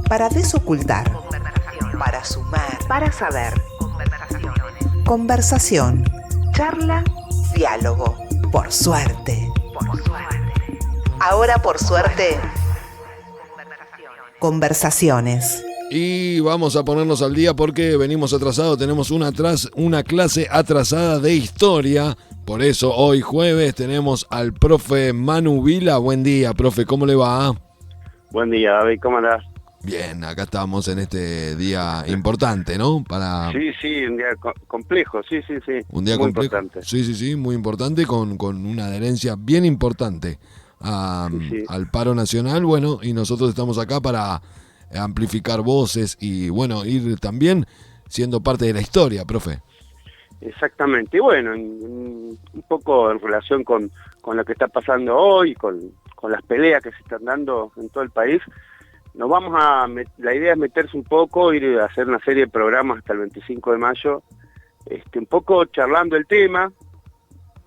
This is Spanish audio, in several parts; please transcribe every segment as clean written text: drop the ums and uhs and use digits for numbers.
Para desocultar. Para sumar. Para saber. Conversación. Charla. Diálogo. Por suerte. Ahora por suerte. Conversaciones. Y vamos a ponernos al día porque venimos atrasados, tenemos una clase atrasada de historia. Por eso hoy jueves tenemos al profe Manu Vila. Buen día, profe, ¿cómo le va? Buen día, David, ¿cómo andás? Bien, acá estamos en este día importante, ¿no? Sí, un día complejo, sí. Un día muy complejo. Importante. Sí, muy importante, con una adherencia bien importante al paro nacional. Bueno, y nosotros estamos acá para amplificar voces y, bueno, ir también siendo parte de la historia, profe. Exactamente, y bueno, un poco en relación con lo que está pasando hoy, con las peleas que se están dando en todo el país, la idea es meterse un poco, ir a hacer una serie de programas hasta el 25 de mayo, un poco charlando el tema,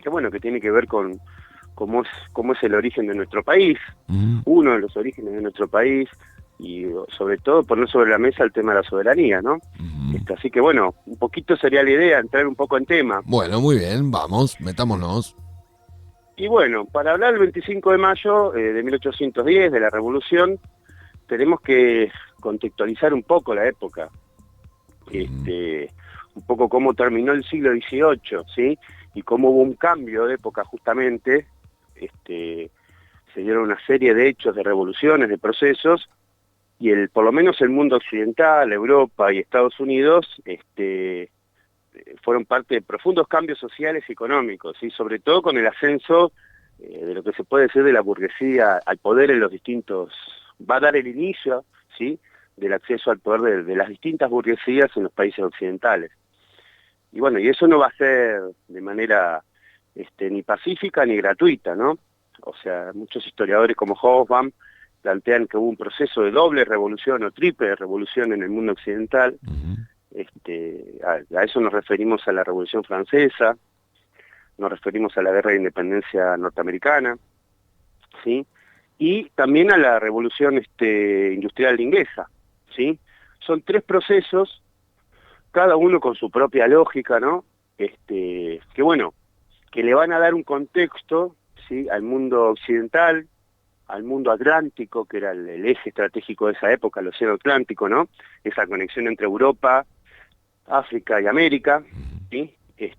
que bueno, que tiene que ver con cómo es el origen de nuestro país, uno de los orígenes de nuestro país, y sobre todo poner sobre la mesa el tema de la soberanía, ¿no? Así que bueno, un poquito sería la idea, entrar un poco en tema. Bueno, muy bien, vamos, metámonos. Y bueno, para hablar del 25 de mayo de 1810, de la Revolución, tenemos que contextualizar un poco la época, un poco cómo terminó el siglo XVIII, ¿sí? Y cómo hubo un cambio de época justamente, se dieron una serie de hechos, de revoluciones, de procesos, y por lo menos el mundo occidental, Europa y Estados Unidos, fueron parte de profundos cambios sociales y económicos, ¿sí? Sobre todo con el ascenso de lo que se puede decir de la burguesía al poder en los distintos, va a dar el inicio, ¿sí?, del acceso al poder de las distintas burguesías en los países occidentales. Y bueno, y eso no va a ser de manera ni pacífica ni gratuita, ¿no? O sea, muchos historiadores como Hobsbawm plantean que hubo un proceso de doble revolución o triple revolución en el mundo occidental. A eso nos referimos a la Revolución Francesa, nos referimos a la Guerra de Independencia norteamericana, ¿sí? Y también a la Revolución Industrial inglesa, ¿sí? Son tres procesos, cada uno con su propia lógica, ¿no? Que bueno, que le van a dar un contexto, ¿sí?, al mundo occidental, al mundo atlántico, que era el eje estratégico de esa época, el océano Atlántico, ¿no? Esa conexión entre Europa, África y América, ¿sí? Le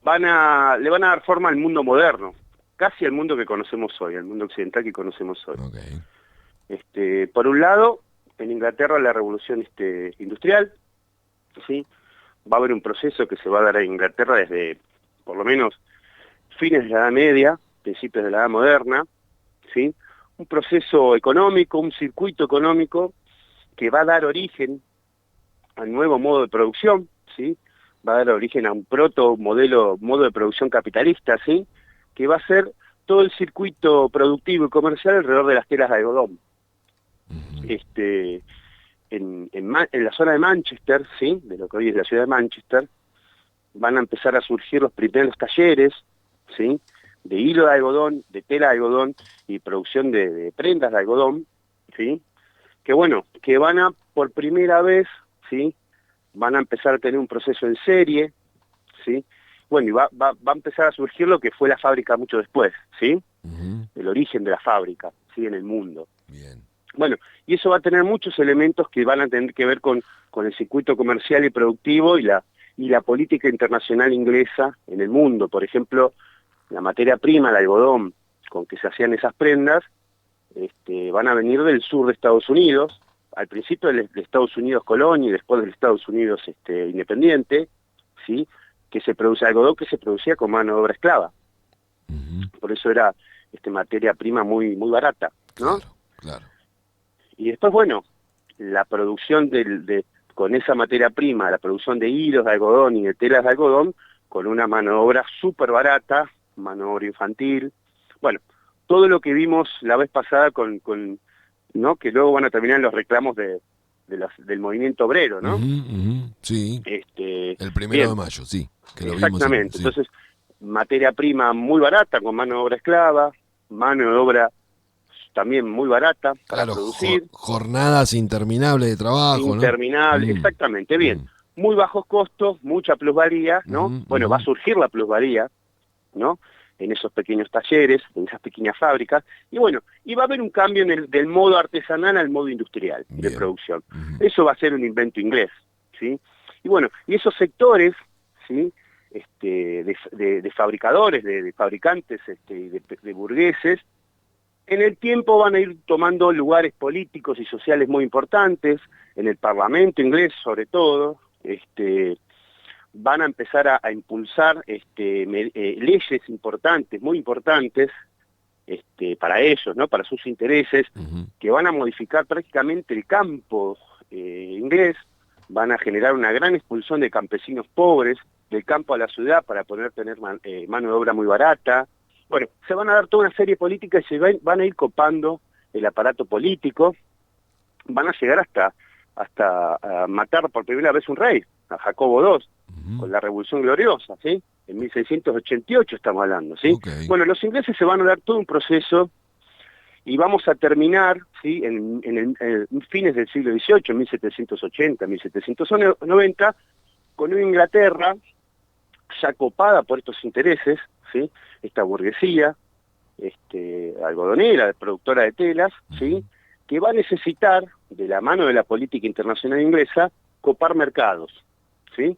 van a dar forma al mundo moderno, casi al mundo que conocemos hoy, al mundo occidental que conocemos hoy. Okay. Por un lado, en Inglaterra la revolución industrial, ¿sí? Va a haber un proceso que se va a dar en Inglaterra desde, por lo menos, fines de la Edad Media, principios de la Edad Moderna, ¿sí? Un proceso económico, un circuito económico que va a dar origen al nuevo modo de producción, ¿sí? Va a dar origen a un modo de producción capitalista, ¿sí?, que va a ser todo el circuito productivo y comercial alrededor de las telas de algodón. En la zona de Manchester, ¿sí?, de lo que hoy es la ciudad de Manchester, van a empezar a surgir los primeros talleres, ¿sí?, de hilo de algodón, de tela de algodón y producción de prendas de algodón, ¿sí?, que bueno, que van a, por primera vez, ¿sí?, van a empezar a tener un proceso en serie, ¿sí? Bueno, y va a empezar a surgir lo que fue la fábrica mucho después, ¿sí? El origen de la fábrica, ¿sí?, en el mundo. Bien. Bueno, y eso va a tener muchos elementos que van a tener que ver con el circuito comercial y productivo y la política internacional inglesa en el mundo. Por ejemplo, la materia prima, el algodón, con que se hacían esas prendas, van a venir del sur de Estados Unidos, al principio de Estados Unidos colonia y después del Estados Unidos independiente, ¿sí?, que se produce algodón que se producía con mano de obra esclava. Por eso era materia prima muy, muy barata, ¿no? Claro. Y después, bueno, la producción con esa materia prima, la producción de hilos de algodón y de telas de algodón, con una mano de obra súper barata, mano de obra infantil. Bueno, todo lo que vimos la vez pasada ¿no?, que luego van a terminar en los reclamos del movimiento obrero, ¿no? Sí. El 1 de mayo, sí. Que lo exactamente. Vimos sí. Entonces, materia prima muy barata, con mano de obra esclava, mano de obra también muy barata para Claro, producir. jornadas interminables de trabajo, Interminables, ¿no? exactamente, bien. Muy bajos costos, mucha plusvalía, ¿no? Bueno, va a surgir la plusvalía, ¿no? En esos pequeños talleres, en esas pequeñas fábricas, y bueno, y va a haber un cambio del modo artesanal al modo industrial de producción. Eso va a ser un invento inglés, ¿sí? Y bueno, y esos sectores, ¿sí? De fabricadores, de fabricantes, de burgueses, en el tiempo van a ir tomando lugares políticos y sociales muy importantes, en el Parlamento inglés sobre todo, van a empezar a impulsar leyes importantes, muy importantes, para ellos, ¿no? Para sus intereses, que van a modificar prácticamente el campo inglés, van a generar una gran expulsión de campesinos pobres del campo a la ciudad para poder tener mano de obra muy barata. Bueno, se van a dar toda una serie de políticas y se van a ir copando el aparato político, van a llegar hasta matar por primera vez un rey, a Jacobo II, con la Revolución Gloriosa, ¿sí? En 1688 estamos hablando, ¿sí? Okay. Bueno, los ingleses se van a dar todo un proceso y vamos a terminar, ¿sí? En fines del siglo XVIII, en 1780, 1790, con una Inglaterra ya copada por estos intereses, ¿sí? Esta burguesía, algodonera, productora de telas, ¿sí? Que va a necesitar, de la mano de la política internacional inglesa, copar mercados, ¿sí?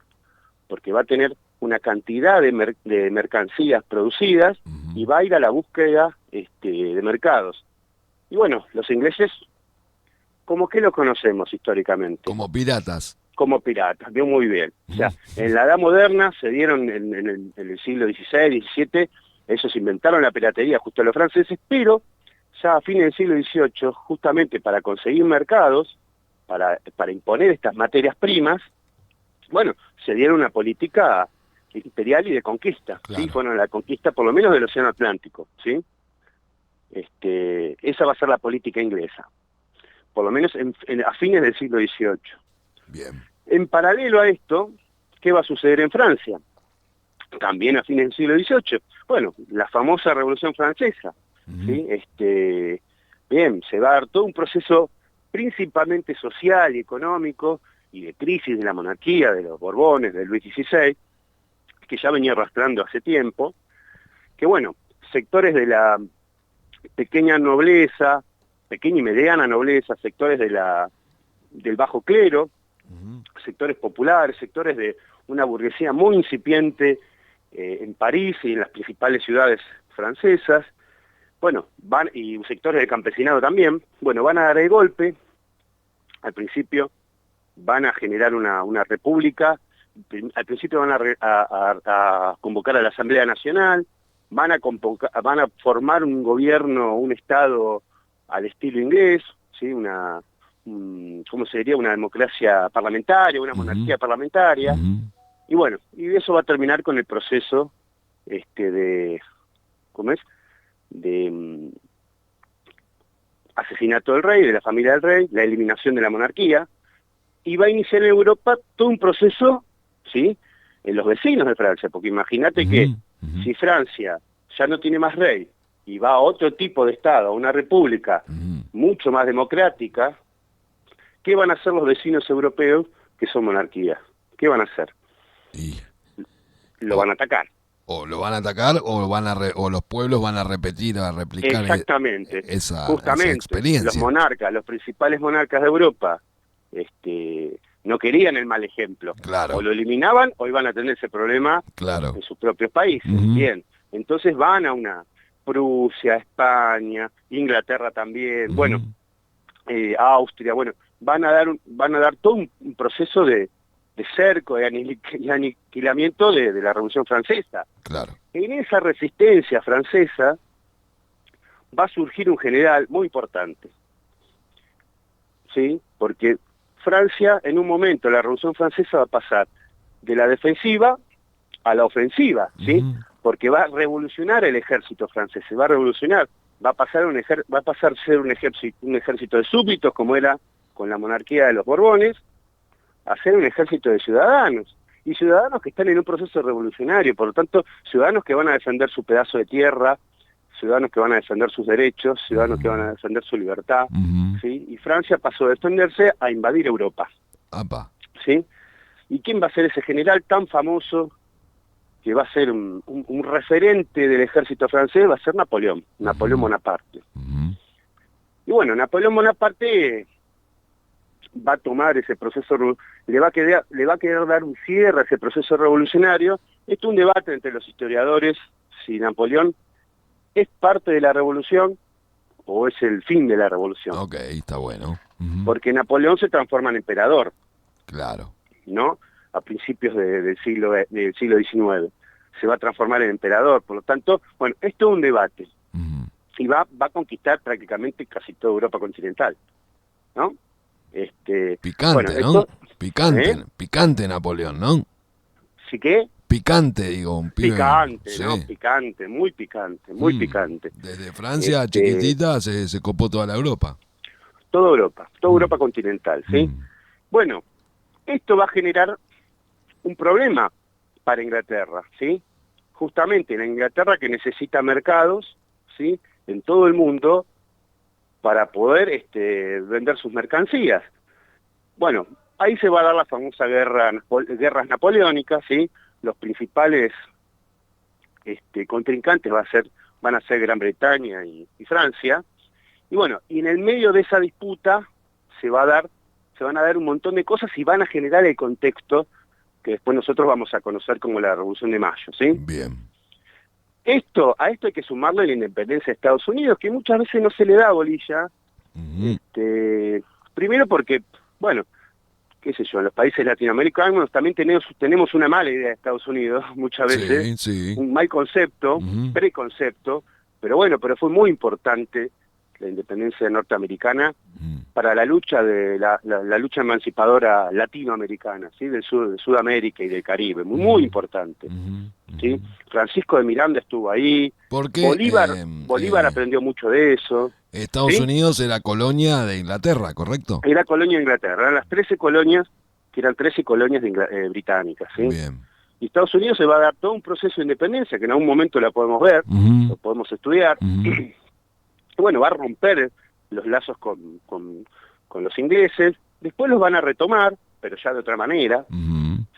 Porque va a tener una cantidad de mercancías producidas y va a ir a la búsqueda de mercados. Y bueno, los ingleses, ¿cómo que los conocemos históricamente? Como piratas. Como piratas, vio muy bien. O sea, en la Edad Moderna se dieron en el siglo XVI, XVII, ellos inventaron la piratería justo a los franceses, pero ya a fines del siglo XVIII, justamente para conseguir mercados, para imponer estas materias primas, bueno, se dieron una política imperial y de conquista, claro. ¿Sí? Fueron la conquista por lo menos del Océano Atlántico, ¿sí? Esa va a ser la política inglesa, por lo menos a fines del siglo XVIII. Bien. En paralelo a esto, ¿qué va a suceder en Francia? También a fines del siglo XVIII. Bueno, la famosa Revolución Francesa, ¿sí? Bien, se va a dar todo un proceso principalmente social y económico y de crisis de la monarquía, de los Borbones, de Luis XVI, que ya venía arrastrando hace tiempo, que bueno, sectores de la pequeña nobleza, pequeña y mediana nobleza, sectores del bajo clero, sectores populares, sectores de una burguesía muy incipiente en París y en las principales ciudades francesas, bueno, y sectores del campesinado también, bueno, van a dar el golpe, al principio van a generar una república, al principio van a convocar a la Asamblea Nacional, van a formar un gobierno, un estado al estilo inglés, ¿sí? ¿Cómo se diría? Una democracia parlamentaria, una monarquía parlamentaria, y bueno, y eso va a terminar con el proceso ¿cómo es? De asesinato del rey, de la familia del rey, la eliminación de la monarquía, y va a iniciar en Europa todo un proceso, ¿sí? En los vecinos de Francia, porque imagínate que si Francia ya no tiene más rey y va a otro tipo de estado, a una república mucho más democrática, ¿qué van a hacer los vecinos europeos que son monarquías? ¿Qué van a hacer? Lo van a atacar. O lo van a atacar o los pueblos van a replicar exactamente esa experiencia. Los monarcas, los principales monarcas de Europa, no querían el mal ejemplo. Claro. O lo eliminaban o iban a tener ese problema en sus propios países. Bien, entonces van a una Prusia, España, Inglaterra también, bueno, Austria, bueno, van a dar todo un proceso de cerco y aniquilamiento de la Revolución Francesa. Claro. En esa resistencia francesa va a surgir un general muy importante, ¿sí? Porque Francia, en un momento, la Revolución Francesa va a pasar de la defensiva a la ofensiva, ¿sí? Porque va a revolucionar el ejército francés, se va a revolucionar, va a pasar a ser un ejército de súbditos, como era con la monarquía de los Borbones, a ser un ejército de ciudadanos, y ciudadanos que están en un proceso revolucionario, por lo tanto, ciudadanos que van a defender su pedazo de tierra, ciudadanos que van a defender sus derechos, ciudadanos que van a defender su libertad, ¿sí? Y Francia pasó de defenderse a invadir Europa. Apa. ¿Sí? ¿Y quién va a ser ese general tan famoso que va a ser un referente del ejército francés? Va a ser Napoleón Bonaparte. Y bueno, Napoleón Bonaparte va a tomar ese proceso, le va a querer dar un cierre a ese proceso revolucionario. Esto es un debate entre los historiadores, si Napoleón es parte de la revolución o es el fin de la revolución. Ok, está bueno. Porque Napoleón se transforma en emperador. Claro. ¿No? A principios del siglo XIX. Se va a transformar en emperador. Por lo tanto, bueno, esto es un debate. Y va a conquistar prácticamente casi toda Europa continental. ¿No? Picante, bueno, ¿no? Picante, picante Napoleón, ¿no? ¿Sí qué? Picante, digo, un pibe. Picante, Sí. ¿no? Picante, muy picante, muy picante. Desde Francia, chiquitita, se copó toda la Europa. Toda Europa continental, ¿sí? Bueno, esto va a generar un problema para Inglaterra, ¿sí? Justamente la Inglaterra que necesita mercados, ¿sí? En todo el mundo para poder vender sus mercancías. Bueno, ahí se va a dar la famosa guerras napoleónicas, ¿sí? Los principales contrincantes van a ser Gran Bretaña y Francia. Y bueno, y en el medio de esa disputa se van a dar un montón de cosas y van a generar el contexto que después nosotros vamos a conocer como la Revolución de Mayo, ¿sí? Bien. A esto hay que sumarle la independencia de Estados Unidos, que muchas veces no se le da bolilla. Primero porque, bueno, qué sé yo, en los países latinoamericanos también tenemos una mala idea de Estados Unidos, muchas veces, un mal concepto, preconcepto, pero bueno, pero fue muy importante la independencia norteamericana para la lucha la lucha emancipadora latinoamericana, ¿sí? de Sudamérica y del Caribe, muy importante. ¿Sí? Francisco de Miranda estuvo ahí, porque Bolívar aprendió mucho de eso. Estados Unidos era colonia de Inglaterra, ¿correcto? Era colonia de Inglaterra, eran las 13 colonias, que eran 13 colonias británicas, ¿sí? Bien. Y Estados Unidos se va a dar todo un proceso de independencia, que en algún momento la podemos ver, lo podemos estudiar. Y bueno, va a romper los lazos con los ingleses, después los van a retomar, pero ya de otra manera,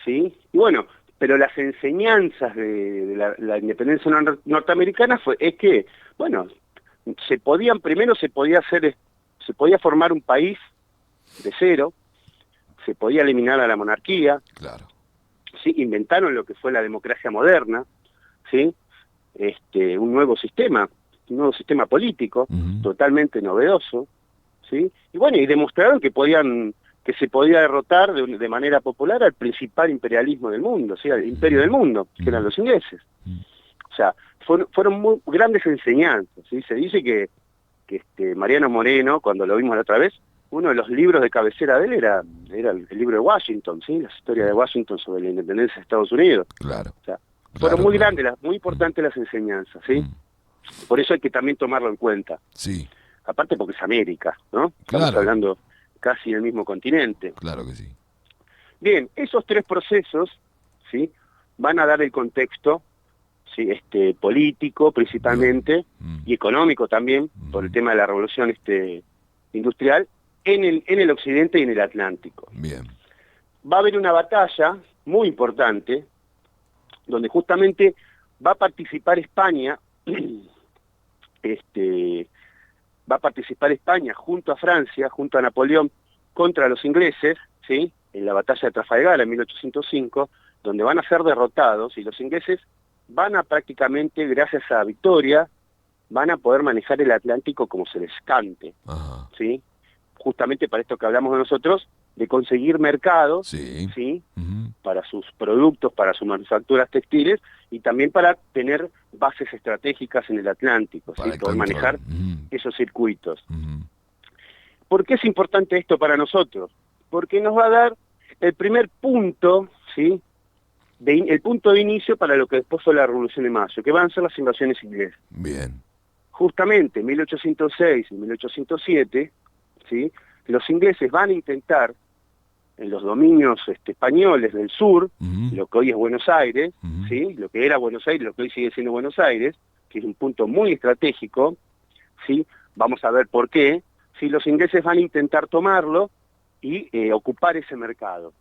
¿sí? Y bueno, pero las enseñanzas de la independencia norteamericana es que, bueno, se podía formar un país de cero, se podía eliminar a la monarquía, claro. ¿sí? Inventaron lo que fue la democracia moderna, ¿sí? Un nuevo sistema político, totalmente novedoso, ¿sí? Y bueno, y demostraron que se podía derrotar de manera popular al principal imperialismo del mundo, ¿sí? Al imperio del mundo, que eran los ingleses. O sea, fueron muy grandes enseñanzas, ¿sí? Se dice que Mariano Moreno, cuando lo vimos la otra vez, uno de los libros de cabecera de él era el libro de Washington, ¿sí? La historia de Washington sobre la independencia de Estados Unidos. Claro. O sea, fueron muy grandes, muy importantes las enseñanzas, ¿sí? Por eso hay que también tomarlo en cuenta. Sí. Aparte porque es América, ¿no? Estamos hablando casi del mismo continente. Claro que sí. Bien, esos tres procesos, ¿sí? Van a dar el contexto, ¿sí? Político principalmente, y económico también, por el tema de la revolución industrial, en el occidente y en el Atlántico. Bien. Va a haber una batalla muy importante, donde justamente va a participar España, va a participar España junto a Francia, junto a Napoleón, contra los ingleses, ¿sí? En la batalla de Trafalgar en 1805, donde van a ser derrotados y los ingleses van a prácticamente, gracias a la victoria, van a poder manejar el Atlántico como se les cante, ¿sí? Justamente para esto que hablamos de nosotros, de conseguir mercados, ¿sí? Para sus productos, para sus manufacturas textiles, y también para tener bases estratégicas en el Atlántico, ¿sí? Poder manejar esos circuitos. ¿Por qué es importante esto para nosotros? Porque nos va a dar el primer punto, ¿sí? El punto de inicio para lo que después fue la Revolución de Mayo, que van a ser las invasiones inglesas. Bien. Justamente en 1806 y 1807, ¿sí? Los ingleses van a intentar, en los dominios españoles del sur, lo que hoy es Buenos Aires, ¿sí? Lo que era Buenos Aires, lo que hoy sigue siendo Buenos Aires, que es un punto muy estratégico, ¿sí? Vamos a ver por qué, si los ingleses van a intentar tomarlo y ocupar ese mercado.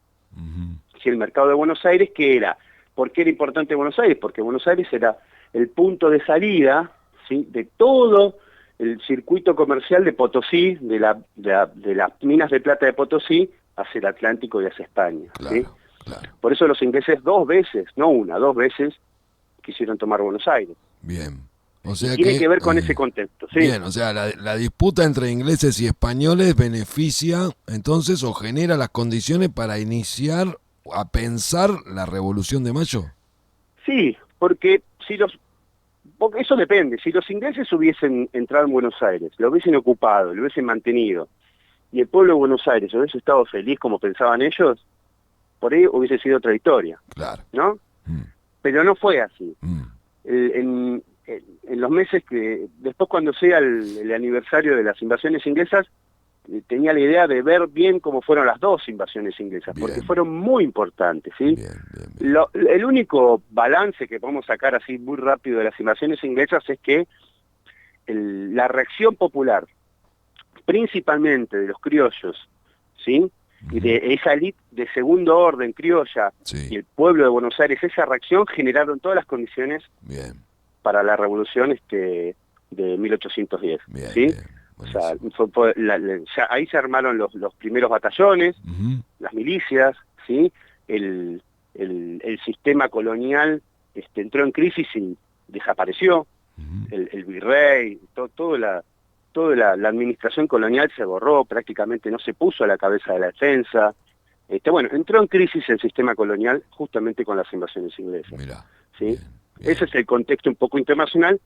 Si el mercado de Buenos Aires, ¿qué era? ¿Por qué era importante Buenos Aires? Porque Buenos Aires era el punto de salida, ¿sí?, de todo el circuito comercial de Potosí, de las minas de plata de Potosí, hacia el Atlántico y hacia España. Claro, ¿sí? claro. Por eso los ingleses 2 veces, no una, 2 veces, quisieron tomar Buenos Aires. Bien. O sea tiene que ver con ese contexto, ¿sí? Bien, o sea, la disputa entre ingleses y españoles beneficia entonces o genera las condiciones para iniciar a pensar la Revolución de Mayo. Sí, porque eso depende. Si los ingleses hubiesen entrado en Buenos Aires, lo hubiesen ocupado, lo hubiesen mantenido, y el pueblo de Buenos Aires hubiese estado feliz como pensaban ellos, por ahí hubiese sido otra historia. Claro. ¿No? Pero no fue así. En los meses que después, cuando sea el aniversario de las invasiones inglesas, tenía la idea de ver bien cómo fueron las 2 invasiones inglesas, bien, porque fueron muy importantes, ¿sí? Bien. El único balance que podemos sacar así muy rápido de las invasiones inglesas es que la reacción popular, principalmente de los criollos, ¿sí?, y de esa élite de segundo orden criolla, sí, y el pueblo de Buenos Aires, esa reacción generaron todas las condiciones bien, para la revolución de 1810. bien, ¿sí? bien, o sea, ahí se armaron los primeros batallones, las milicias, ¿sí? El sistema colonial entró en crisis y desapareció. El virrey, toda la administración colonial se borró, prácticamente no se puso a la cabeza de la defensa. Bueno, entró en crisis el sistema colonial justamente con las invasiones inglesas. Mirá, ¿sí? bien, bien. Ese es el contexto un poco internacional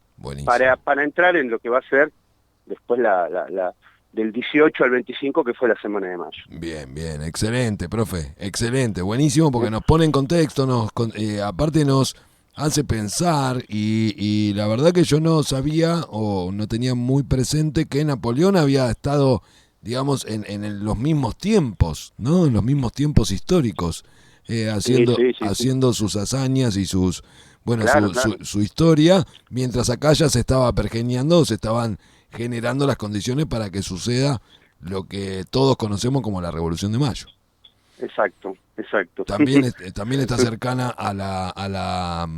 para entrar en lo que va a ser después del 18 al 25, que fue la Semana de Mayo. Bien, bien, excelente, profe, excelente, buenísimo, porque nos pone en contexto, aparte nos hace pensar y la verdad que yo no sabía o no tenía muy presente que Napoleón había estado, digamos, en los mismos tiempos, ¿no? En los mismos tiempos históricos, haciendo sus hazañas y sus, bueno, claro. Su historia, mientras acá ya se estaba pergeñando, se estaban generando las condiciones para que suceda lo que todos conocemos como la Revolución de Mayo. Exacto. También está cercana a la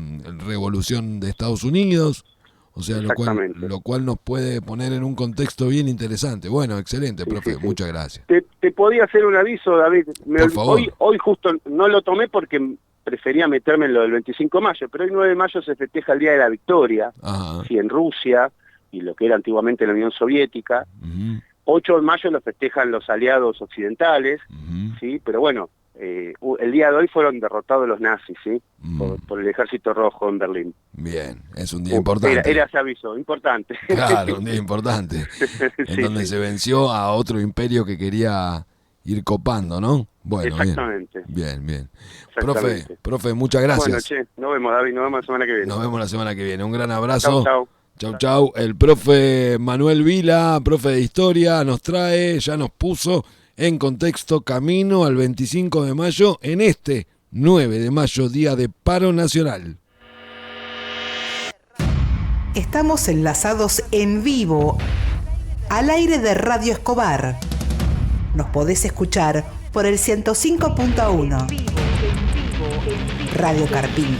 Revolución de Estados Unidos, o sea, lo cual nos puede poner en un contexto bien interesante. Bueno, excelente, profe, muchas gracias. Te podía hacer un aviso, David. Por favor. Hoy justo no lo tomé porque prefería meterme en lo del 25 de mayo, pero el 9 de mayo se festeja el Día de la Victoria, sí, en Rusia, y lo que era antiguamente la Unión Soviética. 8 de mayo lo festejan los aliados occidentales, ¿sí? Pero bueno, el día de hoy fueron derrotados los nazis, ¿sí? Por el Ejército Rojo en Berlín. Bien, es un día importante. Era ese aviso, importante. Claro, un día importante, en donde se venció a otro imperio que quería ir copando, ¿no? Bueno, exactamente. Bien. Profe, muchas gracias. Bueno, nos vemos, David, nos vemos la semana que viene. Nos vemos la semana que viene, un gran abrazo. Chau. Chau. El profe Manuel Vila, profe de historia, ya nos puso en contexto camino al 25 de mayo en este 9 de mayo, día de paro nacional. Estamos enlazados en vivo al aire de Radio Escobar. Nos podés escuchar por el 105.1. Radio Carpincho.